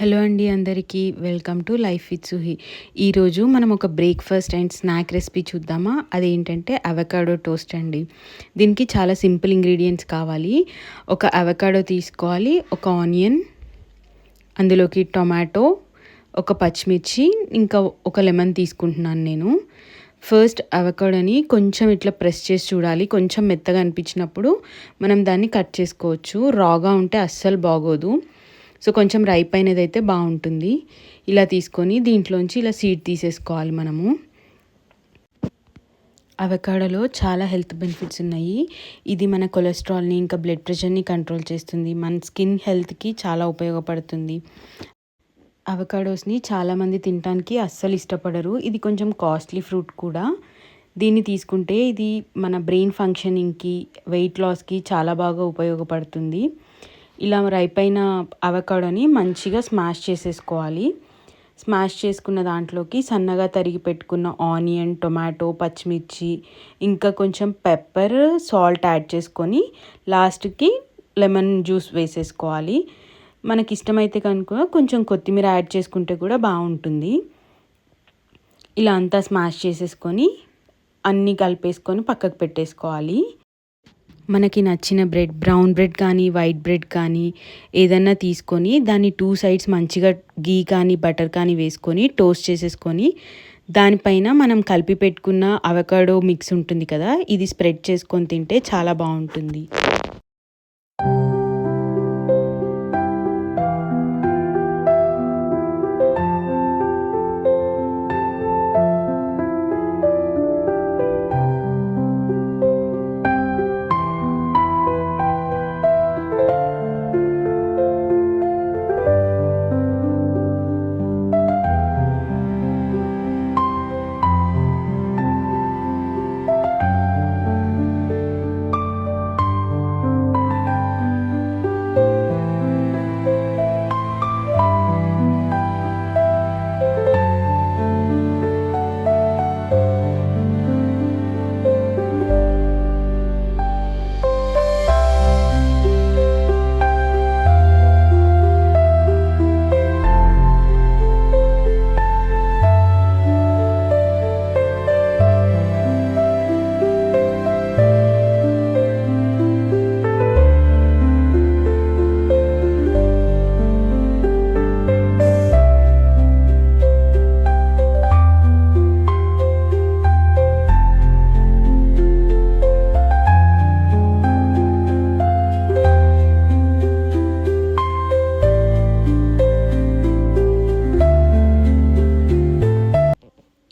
Hello అండి అందరికీ welcome to life with సుహి. ఈరోజు మనం ఒక బ్రేక్ఫాస్ట్ అండ్ స్నాక్ రెసిపీ చూద్దామా. అదేంటంటే అవకాడో టోస్ట్ అండి. దీనికి చాలా సింపుల్ ఇంగ్రీడియంట్స్ కావాలి. ఒక అవకాడో తీసుకోవాలి, ఒక ఆనియన్, అందులోకి టొమాటో, ఒక పచ్చిమిర్చి, ఇంకా ఒక లెమన్ తీసుకుంటున్నాను నేను. ఫస్ట్ అవకాడోని కొంచెం ఇట్లా ప్రెస్ చేసి చూడాలి. కొంచెం మెత్తగా అనిపించినప్పుడు మనం దాన్ని కట్ చేసుకోవచ్చు. రాగా ఉంటే అస్సలు బాగోదు. సో కొంచెం రైప్ అయినదైతే బాగుంటుంది. ఇలా తీసుకొని దీంట్లోంచి ఇలా సీడ్ తీసేసుకోవాలి మనము. అవకాడోలో చాలా హెల్త్ బెనిఫిట్స్ ఉన్నాయి. ఇది మన కొలెస్ట్రాల్ని ఇంకా బ్లడ్ ప్రెషర్ని కంట్రోల్ చేస్తుంది. మన స్కిన్ హెల్త్కి చాలా ఉపయోగపడుతుంది. అవకాడోస్ని చాలామంది తినడానికి అస్సలు ఇష్టపడరు. ఇది కొంచెం కాస్ట్లీ ఫ్రూట్ కూడా. దీన్ని తీసుకుంటే ఇది మన బ్రెయిన్ ఫంక్షనింగ్కి, వెయిట్ లాస్కి చాలా బాగా ఉపయోగపడుతుంది. ఇలా రైప్ అయిన అవకాడోని మంచిగా స్మాష్ చేసేసుకోవాలి. స్మాష్ చేసుకున్న దాంట్లోకి సన్నగా తరిగి పెట్టుకున్న ఆనియన్, టొమాటో, పచ్చిమిర్చి, ఇంకా కొంచెం పెప్పర్, సాల్ట్ యాడ్ చేసుకొని లాస్ట్కి లెమన్ జ్యూస్ వేసేసుకోవాలి. మనకి ఇష్టమైతే కనుక కొంచెం కొత్తిమీర యాడ్ చేసుకుంటే కూడా బాగుంటుంది. ఇలా అంతా స్మాష్ చేసేసుకొని అన్నీ కలిపేసుకొని పక్కకు పెట్టేసుకోవాలి. మనకి నచ్చిన బ్రెడ్, బ్రౌన్ బ్రెడ్ కానీ వైట్ బ్రెడ్ కానీ ఏదన్నా తీసుకొని దాన్ని 2 సైడ్స్ మంచిగా గీ కానీ బటర్ కానీ వేసుకొని టోస్ట్ చేసేసుకొని దానిపైన మనం కలిపి పెట్టుకున్న అవకాడో మిక్స్ ఉంటుంది కదా, ఇది స్ప్రెడ్ చేసుకొని తింటే చాలా బాగుంటుంది.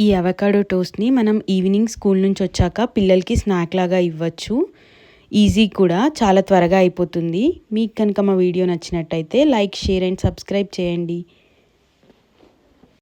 ఈ అవకాడో టోస్ట్ని మనం ఈవినింగ్ స్కూల్ నుంచి వచ్చాక పిల్లలకి స్నాక్ లాగా ఇవ్వచ్చు. ఈజీ కూడా, చాలా త్వరగా అయిపోతుంది. మీకు కనుక మా వీడియో నచ్చినట్టయితే లైక్, షేర్ అండ్ సబ్స్క్రైబ్ చేయండి.